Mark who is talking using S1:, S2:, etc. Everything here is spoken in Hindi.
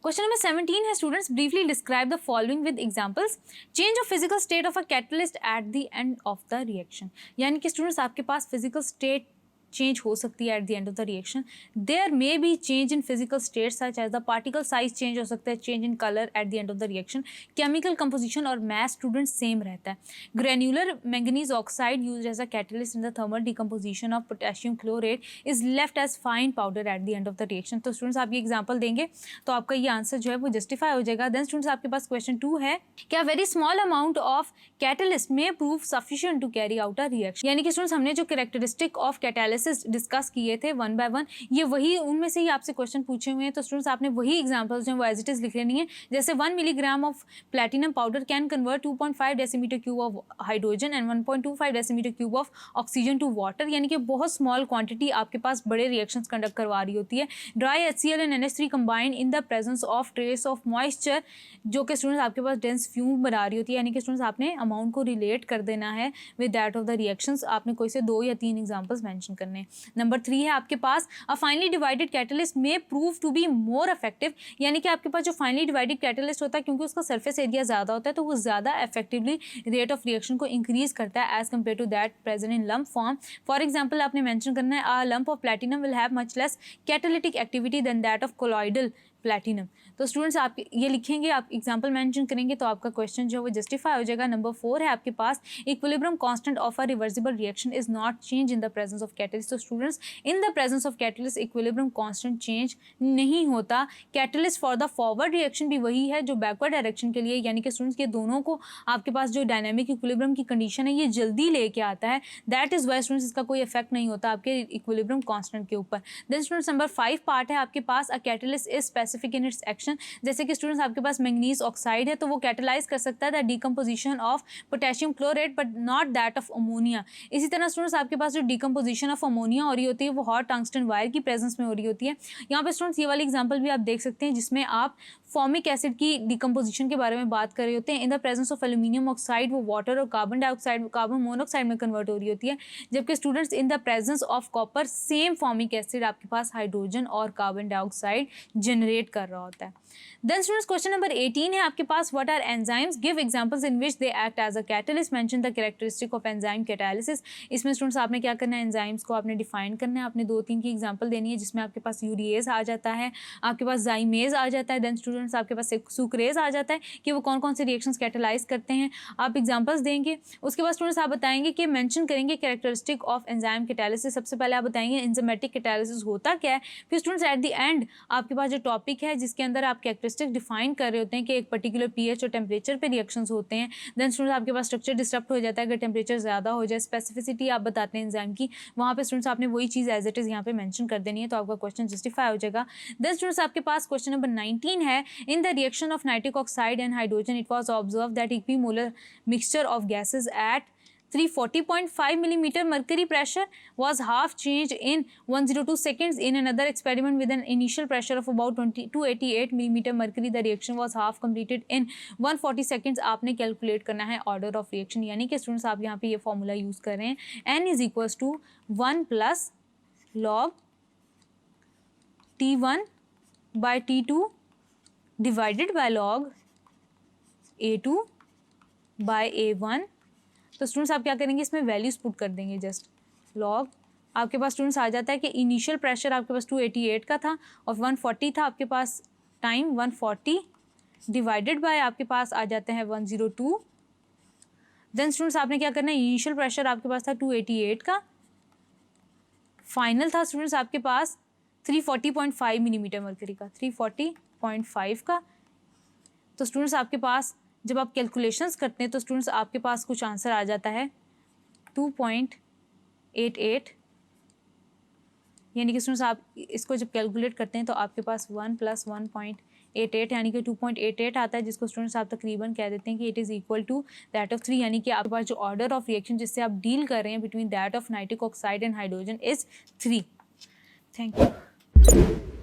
S1: क्वेश्चन नंबर 17 है students, briefly describe the following with examples. Change of physical state of a catalyst eight the end of the reaction. यानी कि स्टूडेंट्स आपके पास फिजिकल स्टेट चेंज हो सकती है at the end of the reaction. There may be change in physical state such as the particle size change हो सकता है, change in colour at the end of the reaction. Chemical composition और मास स्टूडेंट सेम रहता है। Granular manganese oxide used as a catalyst in the thermal decomposition of potassium chlorate is left as fine powder at the end of the reaction. तो स्टूडेंट्स आप ये एग्जाम्पल देंगे तो आपका ये आंसर जो है वो जस्टिफाई हो जाएगा। देन स्टूडेंट्स आपके पास क्वेश्चन 2 है, क्या very small amount of catalyst में prove sufficient to carry out a reaction. यानी कि स्टूडेंट्स हमने जो कैरेक्टरिस्टिक ऑफ कैटालिसिस डिस्कस किए थे वन बाय वन, ये वही उनमें से ही आपसे क्वेश्चन पूछे हुए हैं। तो स्टूडेंट्स आपने वही एग्जांपल्स जो वो एज इट इज लिख लेनी है। जैसे 1 milligram of platinum powder can convert 2.5 decimetre cube of hydrogen and 1.25 decimetre cube of oxygen to water. यानी कि बहुत स्मॉल क्वांटिटी आपके पास बड़े रिएक्शंस कंडक्ट करवा रही होती है। Dry HCl and NH3 combined in the presence of trace of moisture, जो कि स्टूडेंट्स आपके पास डेंस फ्यूम बना रही होती है। यानी कि स्टूडेंट्स आपने अमाउंट को रिलेट कर देना है with that of the reactions. आपने कोई से 2 या 3 एग्जांपल्स मेंशन करने हैं। नंबर 3 है आपके पास, अ फाइनली डिवाइडेड कैटलिस्ट में prove to be more effective. यानी कि आपके पास जो फाइनली डिवाइडेड कैटलिस्ट होता है, क्योंकि उसका सरफेस एरिया ज़्यादा होता है, तो वो ज़्यादा इफेक्टिवली रेट ऑफ रिएक्शन को इंक्रीज करता है as compare to that present in lump form. For example आपने मेंशन करना है, a lump of platinum will have much less catalytic activity than that of colloidal platinum. तो स्टूडेंट्स आप ये लिखेंगे, आप एग्जांपल मेंशन करेंगे तो आपका क्वेश्चन जो है वो जस्टिफाई हो जाएगा। नंबर 4 है आपके पास, equilibrium constant of a reversible reaction is not change in the presence of catalyst. तो students in the presence of catalyst equilibrium constant change नहीं होता। Catalyst for the forward reaction भी वही है जो बैकवर्ड डायरेक्शन के लिए। यानी कि स्टूडेंट्स ये दोनों को आपके पास जो डायनेमिक इक्विलिब्रियम की कंडीशन है ये जल्दी लेके आता है। दैट इज वाई स्टूडेंट्स इसका कोई इफेक्ट नहीं होता आपके इक्विलिब्रियम कांस्टेंट के ऊपर। देन स्टूडेंट्स नंबर 5 पार्ट है आपके पास, a catalyst is specific in its action. जैसे कि स्टूडेंट्स आपके पास मैंगनीज ऑक्साइड है तो वो कैटलाइज कर सकता है the decomposition of potassium chlorate but not that of ammonia. इसी तरह स्टूडेंट्स आपके पास जो डिकम्पोजिशन ऑफ अमोनिया हो रही होती है वो हॉट टंगस्टन वायर की प्रेजेंस में हो रही होती है। यहाँ पे स्टूडेंट्स ये वाली एग्जांपल भी आप देख सकते हैं जिसमें आप फॉर्मिक एसिड की डिकम्पोजिशन के बारे में बात कर रहे होते हैं। इन the presence of aluminium oxide वो वाटर और कार्बन डाइऑक्साइड, कार्बन मोनोऑक्साइड में कन्वर्ट हो रही होती है। जबकि students in the presence of copper same formic acid आपके पास हाइड्रोजन और कार्बन डाइऑक्साइड जनरेट कर रहा होता है। देन स्टूडेंट्स क्वेश्चन नंबर 18 है आपके पास, what are enzymes, give examples in which they act as a catalyst, mention the characteristic of enzyme catalysis. इसमें स्टूडेंट्स आपने क्या करना है, एंजाइम्स को आपने डिफाइन करना है। आपने 2-3 की एग्जांपल देनी है जिसमें आपके पास यूरिएज आ जाता है, आपके पास जाइमेज आ जाता है। देन स्टूडेंट्स आपके पास सुक्रेज आ जाता है कि वो कौन कौन से रिएक्शंस कैटलाइज करते हैं। आप एग्जांपल्स देंगे, उसके बाद स्टूडेंट्स आप बताएंगे कि मेंशन करेंगे कैरेक्टरिस्टिक ऑफ एंजाइम कैटालिसिस। सबसे पहले आप बताएंगे एंजाइमेटिक कैटालिसिस होता क्या है। फिर स्टूडेंट्स एट द एंड आपके पास जो टॉपिक है जिसके अंदर आप कैरेक्टरिस्टिक डिफाइन कर रहे होते हैं कि एक पर्टिकुलर pH और टेम्परेचर पे रिएक्शंस होते हैं। देन स्टूडेंट्स आपके पास स्ट्रक्चर डिस्टर्ब हो जाता है अगर टेम्परेचर ज़्यादा हो जाए। स्पेसिफिसिटी आप बताते हैं एंजाइम की, वहाँ पे स्टूडेंट्स आपने वही चीज़ एज इट इज़ यहाँ पे मेंशन कर देनी है तो आपका क्वेश्चन जस्टिफाई हो जाएगा। देन स्टूडेंट्स आपके पास क्वेश्चन नंबर 19 है, in the reaction of nitric oxide and hydrogen it was observe that equimolar mixture of gases eight 340.5 millimeter mercury pressure was half changed in 102 seconds. In another experiment with an initial pressure of about 288 millimeter mercury, the reaction was half completed in 140 seconds. आपने कैलकुलेट करना है ऑर्डर ऑफ रिएक्शन। यानी कि स्टूडेंट्स आप यहाँ पे ये फॉर्मूला यूज कर रहे हैं, n is equals to 1 plus log T1 by T2 divided by log A2 by A1। तो स्टूडेंट्स आप क्या करेंगे, इसमें वैल्यूज पुट कर देंगे। जस्ट लॉग आपके पास स्टूडेंट्स आ जाता है कि इनिशियल प्रेशर आपके पास 288 का था और 140 था आपके पास, टाइम 140 डिवाइडेड बाय आपके पास आ जाते हैं 102। देन स्टूडेंट्स आपने क्या करना है, इनिशियल प्रेशर आपके पास था 288 का, फाइनल था स्टूडेंट्स आपके पास 340.5 मिलीमीटर मरकरी का, 340.5 का। तो स्टूडेंट्स आपके पास जब आप कैलकुलेशंस करते हैं तो स्टूडेंट्स आपके पास कुछ आंसर आ जाता है 2.88। यानी कि स्टूडेंट्स आप इसको जब कैलकुलेट करते हैं तो आपके पास 1 प्लस 1.88 यानी कि 2.88 आता है, जिसको स्टूडेंट्स आप तकरीबन कह देते हैं कि it is equal to that of 3। यानी कि आपके पास जो ऑर्डर ऑफ रिएक्शन जिससे आप डील कर रहे हैं between that of nitric oxide and hydrogen is 3। Thank you.